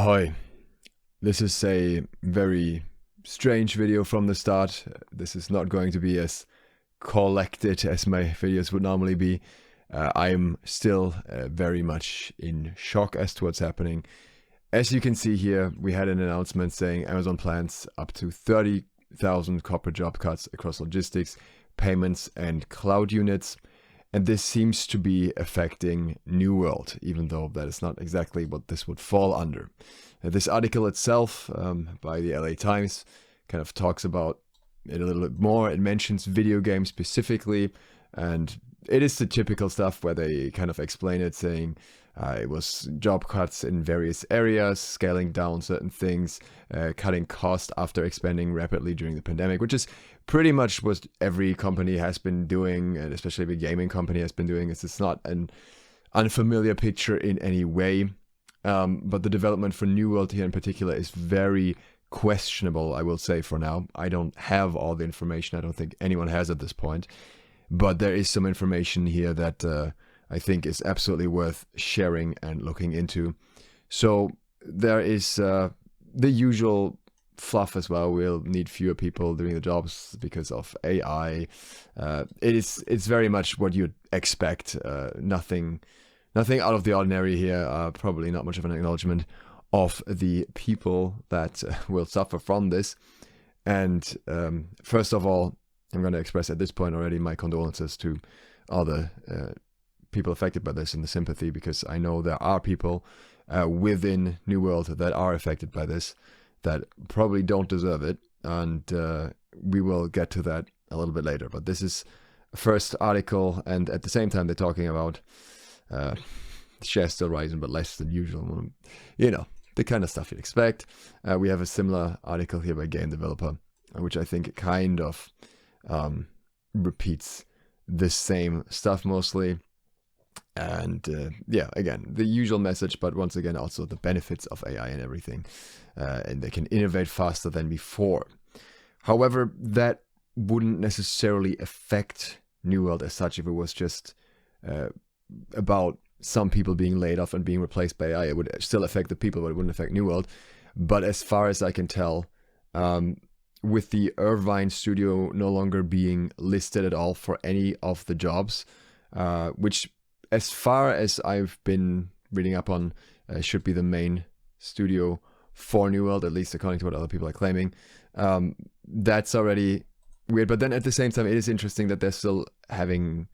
Ahoy. This is a very strange video from the start. This is not going to be as collected as my videos would normally be. I'm still very much in shock as to what's happening. As you can see here, we had an announcement saying Amazon plans up to 30,000 corporate job cuts across logistics, payments, and cloud units. And this seems to be affecting New World, even though that is not exactly what this would fall under. This article itself by the LA Times kind of talks about it a little bit more. It mentions video games specifically, and it is the typical stuff where they kind of explain it, saying it was job cuts in various areas, scaling down certain things, cutting cost after expanding rapidly during the pandemic, which is pretty much what every company has been doing, and especially the gaming company has been doing. It's not an unfamiliar picture in any way, but the development for New World here in particular is very questionable, I will say, for now. I don't have all the information. I don't think anyone has at this point, but there is some information here that I think is absolutely worth sharing and looking into. So there is the usual fluff as well. We'll need fewer people doing the jobs because of AI. It's very much what you'd expect. Nothing out of the ordinary here. Probably not much of an acknowledgement of the people that will suffer from this. And first of all, I'm going to express at this point already my condolences to all the people affected by this and the sympathy, because I know there are people within New World that are affected by this that probably don't deserve it, and we will get to that a little bit later. But this is first article, and at the same time they're talking about shares still rising but less than usual, you know, the kind of stuff you'd expect. We have a similar article here by Game Developer, which I think kind of repeats the same stuff mostly. And yeah, again, the usual message, but once again, also the benefits of AI and everything. And they can innovate faster than before. However, that wouldn't necessarily affect New World as such if it was just about some people being laid off and being replaced by AI. It would still affect the people, but it wouldn't affect New World. But as far as I can tell, with the Irvine Studio no longer being listed at all for any of the jobs, which, as far as I've been reading up on, should be the main studio for New World, at least according to what other people are claiming. That's already weird. But then at the same time, it is interesting that they're still having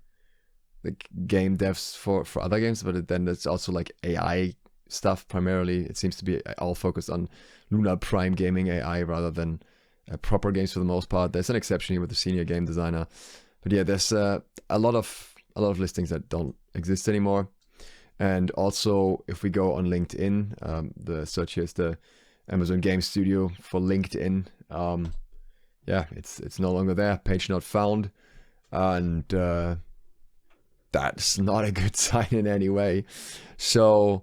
like game devs for other games, but then there's also like AI stuff primarily. It seems to be all focused on Luna Prime gaming AI rather than proper games for the most part. There's an exception here with the senior game designer. But yeah, there's a lot of listings that don't exist anymore. And also, if we go on LinkedIn, the search here is the Amazon Game Studio for LinkedIn. Yeah, it's no longer there. Page not found, and that's not a good sign in any way. So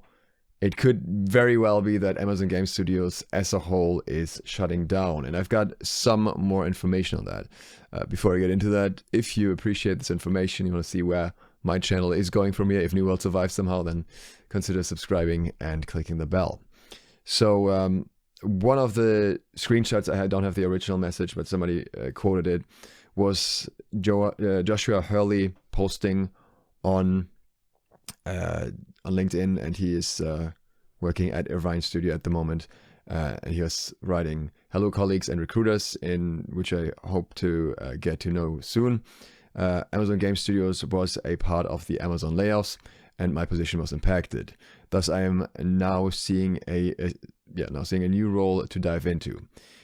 it could very well be that Amazon Game Studios as a whole is shutting down. And I've got some more information on that. Before I get into that, if you appreciate this information, you want to see where my channel is going from here, if New World survives somehow, then consider subscribing and clicking the bell. So one of the screenshots, I don't have the original message, but somebody quoted it, was Joshua Hurley posting on LinkedIn, and he is working at Irvine Studio at the moment. And he was writing, "Hello colleagues and recruiters," in which I hope to get to know soon. Amazon Game Studios was a part of the Amazon layoffs, and my position was impacted. Thus, I am now seeing a new role to dive into.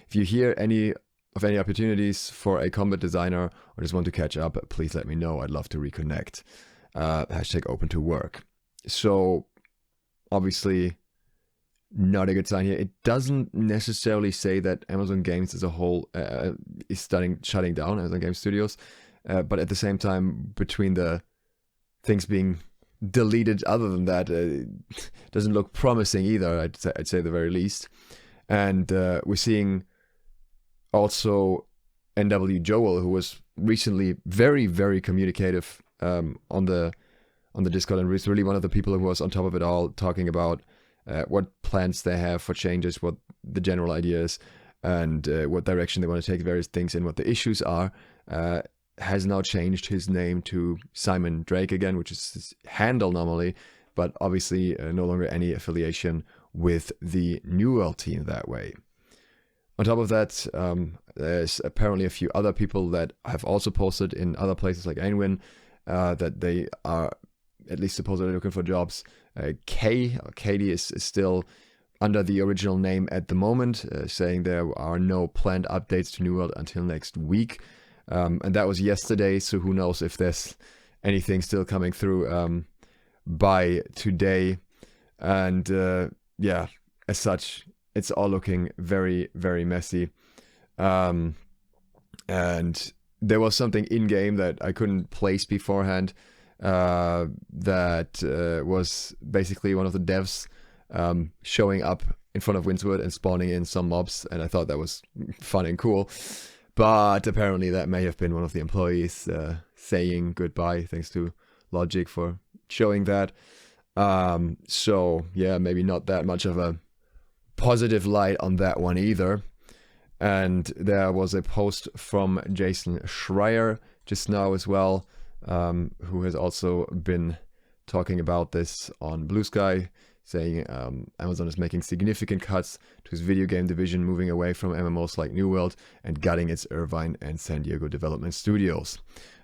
If you hear any opportunities for a combat designer or just want to catch up, please let me know. I'd love to reconnect. Hashtag open to work. So obviously not a good sign here. It doesn't necessarily say that Amazon Games as a whole is shutting down, Amazon Game Studios. But at the same time, between the things being deleted, other than that, it doesn't look promising either, I'd say at the very least. And we're seeing also NW Joel, who was recently very, very communicative on the Discord, and was really one of the people who was on top of it all, talking about what plans they have for changes, what the general idea is, and what direction they want to take various things and what the issues are. Has now changed his name to Simon Drake again, which is his handle normally, but obviously no longer any affiliation with the New World team that way. On top of that, there's apparently a few other people that have also posted in other places like Irvine that they are at least supposedly looking for jobs. Katie is still under the original name at the moment, saying there are no planned updates to New World until next week. And that was yesterday, so who knows if there's anything still coming through by today. And yeah, as such, it's all looking very, very messy. And there was something in-game that I couldn't place beforehand that was basically one of the devs showing up in front of Windswood and spawning in some mobs, and I thought that was fun and cool. But apparently that may have been one of the employees saying goodbye, thanks to Logic for showing that. So yeah, maybe not that much of a positive light on that one either. And there was a post from Jason Schreier just now as well, who has also been talking about this on Blue Sky, saying Amazon is making significant cuts to its video game division, moving away from MMOs like New World and gutting its Irvine and San Diego development studios.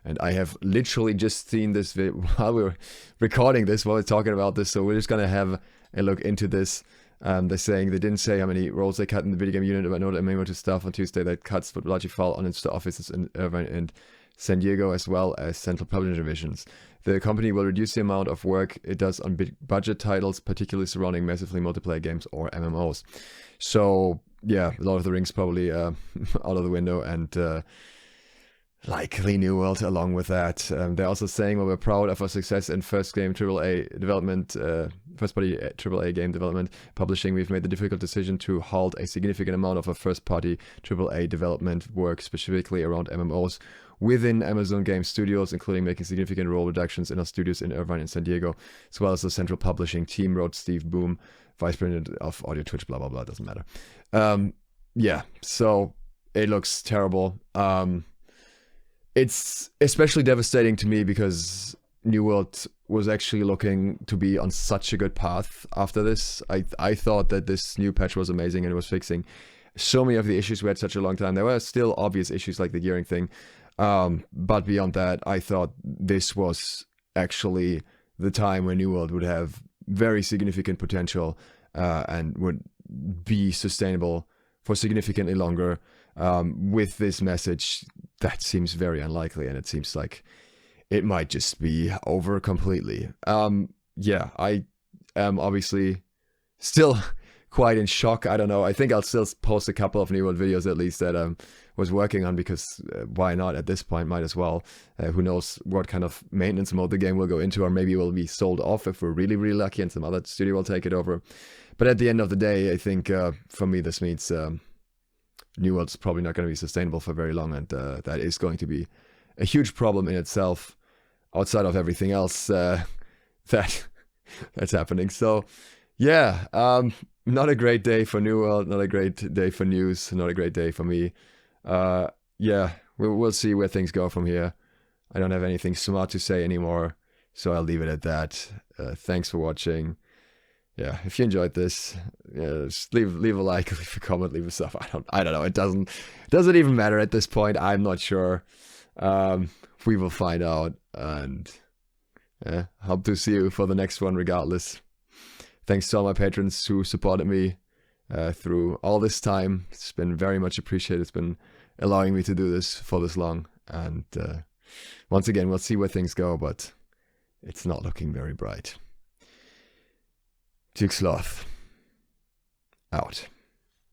And I have literally just seen this while we were recording this, while we're talking about this, so we're just going to have a look into this. They're saying they didn't say how many roles they cut in the video game unit, but know that MMO to staff on Tuesday that cuts would largely fall on its offices in Irvine and San Diego, as well as central publishing divisions. The company will reduce the amount of work it does on big budget titles, particularly surrounding massively multiplayer games or MMOs. So yeah, Lord of the Rings probably out of the window, and likely New World along with that. They're also saying, well, we're proud of our success in first party AAA game development publishing. We've made the difficult decision to halt a significant amount of our first party AAA development work, specifically around MMOs within Amazon Game Studios, including making significant role reductions in our studios in Irvine and San Diego, as well as the central publishing team, wrote Steve Boom, vice president of Audio Twitch, blah, blah, blah, doesn't matter. Yeah, so it looks terrible. It's especially devastating to me because New World was actually looking to be on such a good path after this. I thought that this new patch was amazing and it was fixing so many of the issues we had such a long time. There were still obvious issues like the gearing thing. But beyond that, I thought this was actually the time when New World would have very significant potential and would be sustainable for significantly longer. With this message, that seems very unlikely, and it seems like it might just be over completely. Yeah, I am obviously still quite in shock. I don't know. I think I'll still post a couple of New World videos at least that I was working on, because why not at this point? Might as well. Who knows what kind of maintenance mode the game will go into, or maybe it will be sold off if we're really, really lucky and some other studio will take it over. But at the end of the day, I think for me this means New World's probably not going to be sustainable for very long, and that is going to be a huge problem in itself, outside of everything else that's happening. So yeah, not a great day for New World, not a great day for news, not a great day for me. Yeah, we'll see where things go from here. I don't have anything smart to say anymore, so I'll leave it at that. Thanks for watching. Yeah, if you enjoyed this, just leave a like, leave a comment, leave a stuff. I don't know. It doesn't even matter at this point. I'm not sure. We will find out, and hope to see you for the next one regardless. Thanks to all my patrons who supported me through all this time. It's been very much appreciated. It's been allowing me to do this for this long. And once again, we'll see where things go, but it's not looking very bright. SLOTH out.